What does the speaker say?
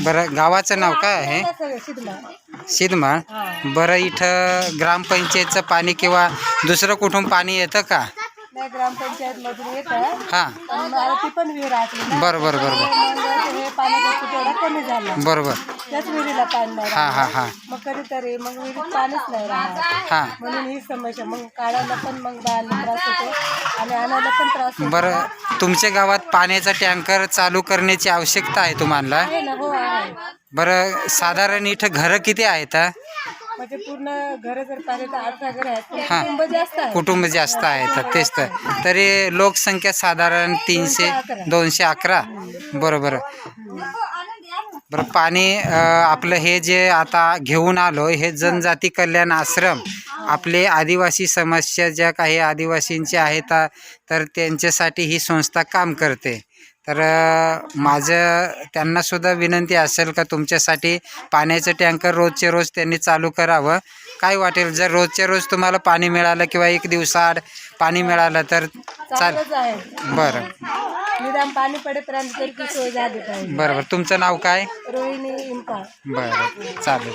बरं, गावाचं नाव काय आहे? सिद्धमाळ. बरं, इथं ग्रामपंचायतचं पाणी किंवा दुसरं कुठून पाणी येतं का? नाही, ग्रामपंचायत मधून येतं. हां, पण मला ती पण विहीर आहे ना. बरोबर बरोबर मग हे पाण्याचा तुटवडा कमी झाला. बरोबर. त्याच विहिरीला पाणी नाही हां हां राहत. हां मग कधीतरी मग विहिरीत पाणीच नाही राहत. हां. म्हणून ही समस्या मग काढायला पण मग बाळांना त्रास होतो आणि आणायला पण त्रास होतो. बरं, तुमच्या गावात पाण्याचा टँकर चालू करण्याची आवश्यकता आहे तुम्हाला? आहे ना, हो आहे. बरं, साधारण इथं घरं किती आहेत? म्हणजे पूर्ण घर जर पाहिलं तर 18 घर आहेत, पण हां. कुटुंब जास्त आहे. कुटुंब जास्त आहेत, तेच तर. तरी लोकसंख्या साधारण 211. बरोबर. बरं, पाणी आपलं हे जे आता घेऊन आलो हे जनजाती कल्याण आश्रम आपले आदिवासी समस्या ज्या काही आदिवासींच्या आहेत तर त्यांच्यासाठी ही संस्था काम करते. तर माझं त्यांनासुद्धा विनंती असेल का तुमच्यासाठी पाण्याचं टँकर रोजचे रोज त्यांनी चालू करावं. काय वाटेल जर रोजच्या रोज तुम्हाला पाणी मिळालं किंवा एक दिवसाआड पाणी मिळालं तर चांगलंच आहे. बरं निदान पाणी पडेपर्यंत तरी ती सोय झाली पाहिजे. बरं. तुमचं नाव काय? रोहिणी इंपा. बरं, चालेल.